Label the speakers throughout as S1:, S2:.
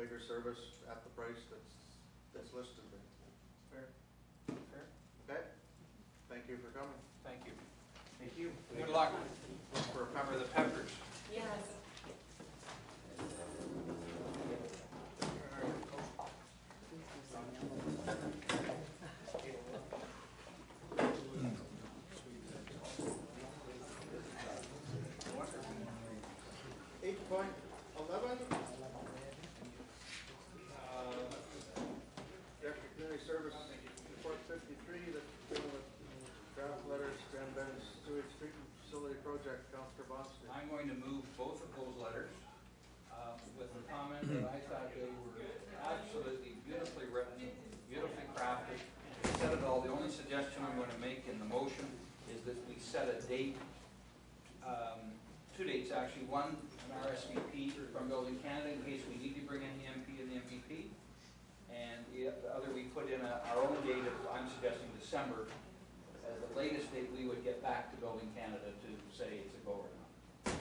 S1: bigger service at the price that's listed there.
S2: Fair. Fair.
S1: Okay? Thank you for coming.
S2: Thank you. Thank you. Good luck. Remember the peppers.
S3: Yes.
S1: 8.11. Director of Community Service Report 53, that's dealing with draft letters, Grand Bend's sewage treatment facility project. Councillor Bonston.
S2: I'm going to move both of those letters with the comment that I thought they were absolutely beautifully written, beautifully crafted. They said it all. The only suggestion I'm going to make in the motion is that we set a date, two dates actually. One, an RSVP from Building Canada in case we need to bring in the MP and the MPP. And the other, we put in our own date of, I'm suggesting December, as the latest date we would get back to Building Canada to say it's a go or not.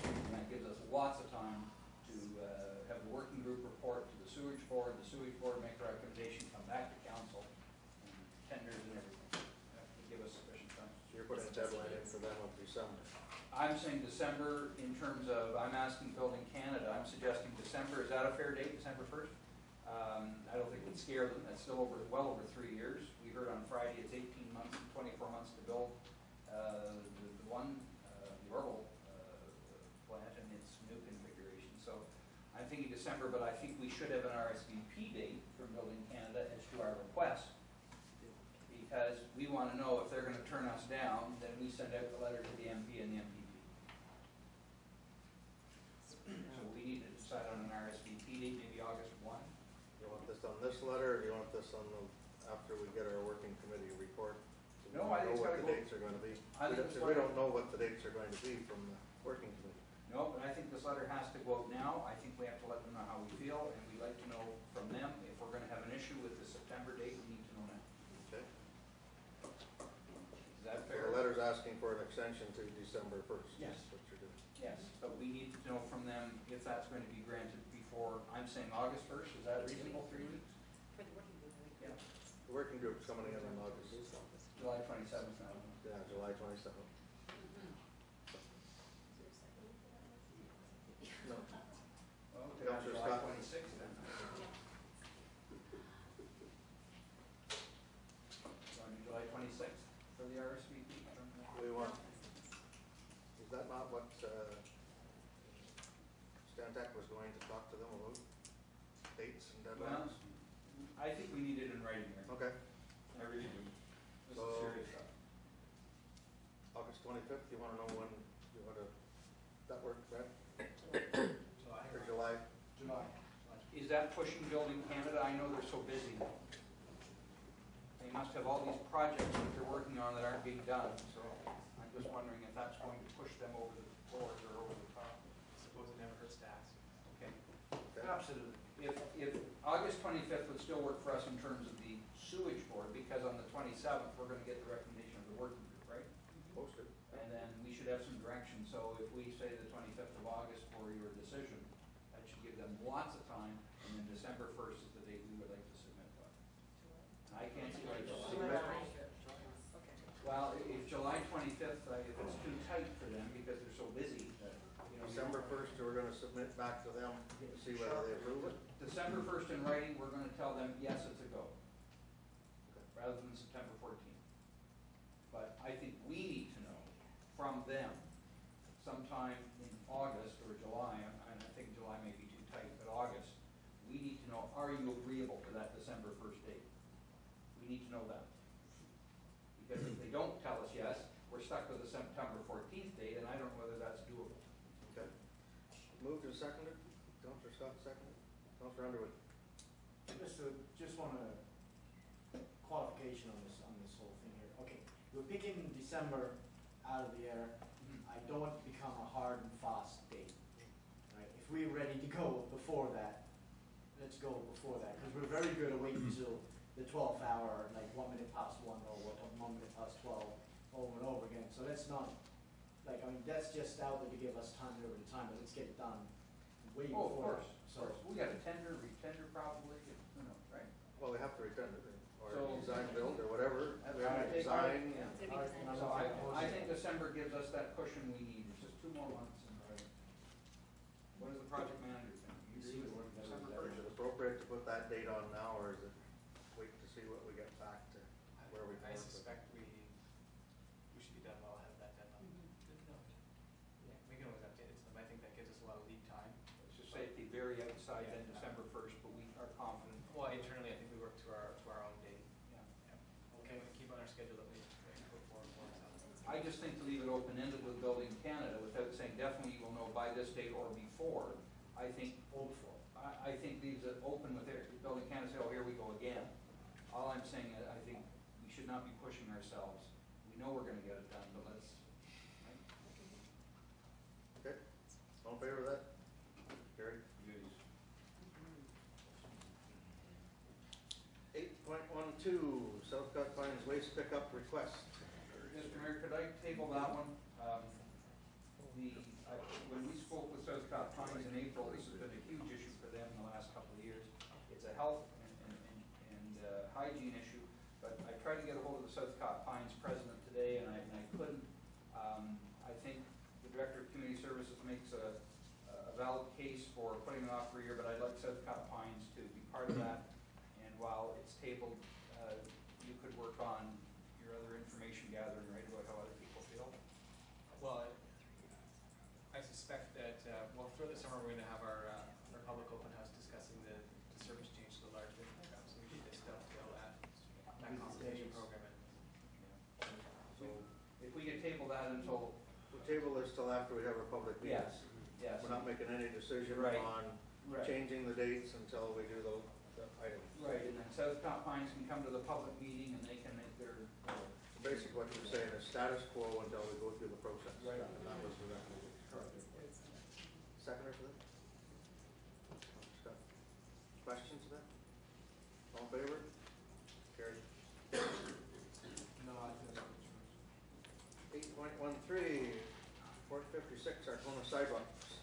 S2: And that gives us lots of time to have the working group report to the sewage board make a recommendation, come back to council, and tenders and everything. That would give us sufficient time.
S1: So you're putting a deadline in for them of December.
S2: I'm saying December in terms of, I'm asking Building Canada, I'm suggesting December. Is that a fair date, December 1st? I don't think we'd scare them. That's still well over 3 years. We heard on Friday it's 18 months and 24 months to build the Orville plant in its new configuration. So I'm thinking December, but I think we should have an RSVP date from Building Canada as to our request, because we want to know if they're going to turn us down, then we send out the letter to the MP and the MPP. So we need to decide on an RSVP date, maybe August 1.
S1: You want this on this letter, or do you want this on the, after we get our working committee report? So
S2: No, I think it's
S1: know what
S2: gotta
S1: the
S2: go.
S1: dates are going to be.
S2: I think it's
S1: We don't know what the dates are going to be from the working committee.
S2: No, but I think this letter has to go out now. I think we have to let them know how we feel, and we'd like to know from them if we're going to have an issue with the September date. We need to know now.
S1: Okay.
S2: Is that
S1: So
S2: fair?
S1: the letter's asking for an extension to December 1st.
S2: Yes.
S1: That's what you're doing.
S2: Yes, but we need to know from them if that's going to be granted before, I'm saying August 1st. Is that reasonable, 3 weeks?
S3: For the working group.
S2: Yeah.
S1: The working group's coming in August.
S2: July 27th now.
S1: Yeah, July 27th. No.
S2: Well, we could have
S1: Councillor
S2: July
S1: Scott.
S2: 26th then. Going to July 26th for the RSVP.
S1: We want, is that not what Stantec was going to talk to them about? Dates and
S2: Well,
S1: deadlines?
S2: I think we need it in writing here.
S1: Okay,
S2: I really do. This is
S1: So-
S2: serious stuff.
S1: August 25th, you want to know when, you want to, that work, right?
S2: July.
S1: Or July?
S2: July. Is that pushing Building Canada? I know they're so busy. They must have all these projects that they're working on that aren't being done, so I'm just wondering if that's going to push them over the board or over the top.
S4: I suppose it never hurts to ask.
S2: Okay.
S1: Okay.
S2: Absolutely. If August 25th would still work for us in terms of the sewage board, because on the 27th, we're going to get the recommendation of the working group, right?
S1: Posted.
S2: And then we should have some direction. So if we say the 25th of August for your decision, that should give them lots of time. And then December 1st is the date we would like to submit by. I can't see why well, if July 25th, if it's too tight for them because they're so busy, that, you know.
S1: December 1st, we're going to submit back to them to see whether they approve it.
S2: December 1st in writing, we're going to tell them, yes, it's a go,
S1: Okay.
S2: rather than September 14th. But I think we need to know from them sometime in August or July, and I think July may be too tight, but August, we need to know, are you agreeable to that December 1st date? We need to know that. Because if they don't tell us yes, we're stuck with the September 14th date, and I don't know whether that's doable.
S1: Okay. Moved and seconded. Councillor Scott seconded. Councillor Underwood.
S4: Just want a qualification on this whole thing here. Okay, we're picking December out of the air. I don't want it to become a hard and fast date. Right? If we're ready to go before that, let's go before that, because we're very good at waiting until the 12th hour, like 1 minute past 1 or 1 minute past 12, over and over again. So that's not, like, I mean, that's just out there to give us time over the time, but let's get it done way
S2: Oh,
S4: before.
S2: of course.
S4: So
S2: We got a tender, re-tender process.
S1: after we tender it, or
S2: So-
S1: design build, or whatever.
S2: That's
S1: We have
S2: right.
S1: to design,
S3: Yeah.
S2: So I think December gives us that cushion we need, it's just 2 more months. What does the project manager think? You agree with December
S1: is it appropriate to put that date on now, or is it wait to see what we get back to where we can
S3: I
S1: work with?
S3: suspect we should be done well ahead of that deadline. Yeah, we can always update it to them. I think that gives us a lot of lead time.
S2: Let's just say at the very outside, then December 1st, but we are confident.
S3: Well, internally, I think we work to our own date.
S2: Yeah.
S3: Okay, we keep on our schedule that we put forward for ourselves.
S2: I just think to leave it open-ended with Building Canada without saying definitely you will know by this date or before, I think, I think leaves it open with Building Canada, say, oh, here we go again. All I'm saying is I think we should not be pushing ourselves. We know we're gonna get it done, but let's, right?
S1: Okay, all in favor of that? Carried. 8.12, Southcott Pines waste pickup request.
S2: Mr. Mayor, could I table that one? When we spoke with Southcott Pines in April, this has been a huge issue for them in the last couple of years. It's a health and hygiene issue, but I tried to get a hold of the Southcott Pines president today, and I couldn't. I think the Director of Community Services makes a valid case for putting it off for a year, but I'd like Southcott Pines to be part of that. And while it's tabled, you could work on your other information gathering, right, about how other people feel.
S3: Well, I suspect that, well, throughout the summer, we're gonna have our public open house discussing the service change to the large bin program, so we should just dovetail that consultation program in.
S2: So if we could table that until,
S1: We'll table this till after we have our public meetings.
S2: yes.
S1: We're not making any decision
S2: Right.
S1: on
S2: Right.
S1: changing the dates until we do the items.
S2: Right, and then Southcott Pines can come to the public meeting and they can make their,
S1: So basically what you're saying is status quo until we go through the process.
S2: Right.
S1: And that was the recommendation. Seconder for that? Scott. Questions for that? All in favor? Carried.
S3: No, I think that's.
S1: 8.13, 456, Arcona sidewalks.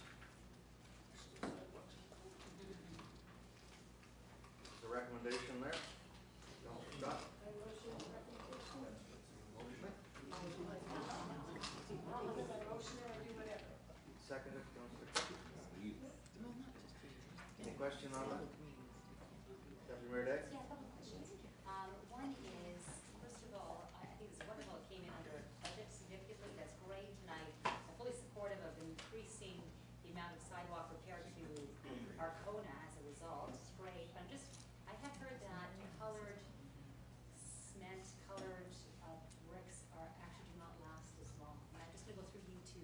S1: The recommendation there. Councilor Scott. Seconded, Councilor Cook. Any question on that? Deputy Mayor Day?
S5: Yeah, a couple of questions. One is, first of all, I think it's wonderful it came in under budget significantly, that's great, and I'm fully supportive of increasing the amount of sidewalk repair to Arcona as a result, it's great, but I have heard that colored cement, colored bricks actually do not last as long. And I'm just gonna go through you to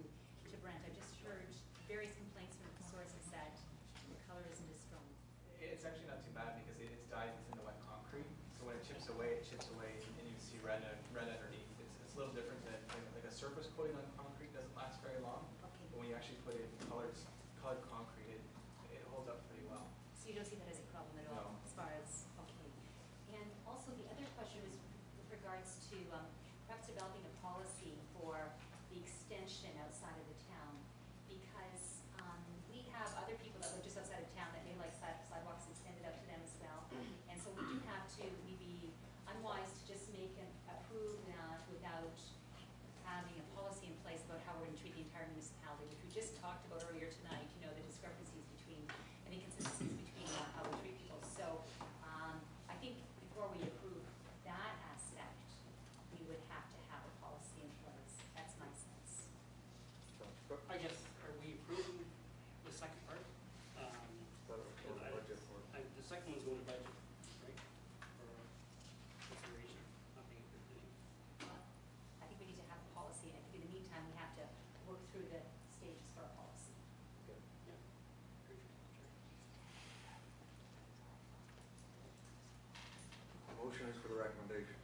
S5: Brent, I just heard various complaints from sources that the color isn't as strong.
S3: It's actually not too bad because it's dyed within the wet concrete, so when it chips away, and you see red underneath. It's a little different than like a surface coating on concrete doesn't last very long,
S5: Okay.
S3: but when you actually put it in colored concrete, it holds up pretty well.
S5: So you don't see that as a problem at all,
S3: No.
S5: as far as, okay. And also, the other question was with regards to perhaps developing a policy for the extension outside of the town, because we have other people that live just outside of town that may like sidewalks extended out to them as well. And so we do have to, we'd be unwise to just approve that without having a policy in place about how we're going to treat the entire municipality, which we just talked about earlier tonight, you know, the discrepancies between, and inconsistencies between how we treat people. So I think before we approve that aspect, we would have to have a policy in place. That's my sense.
S1: Councilor Cook.
S6: I guess, are we approving the second part?
S1: Thought it was for the budget for.
S6: The second one's going to budget, right? For consideration, not being approved today.
S5: I think we need to have a policy, and I think in the meantime, we have to work through the stages for a policy.
S1: Okay.
S6: Yeah. Sure.
S1: Motion is for the recommendation.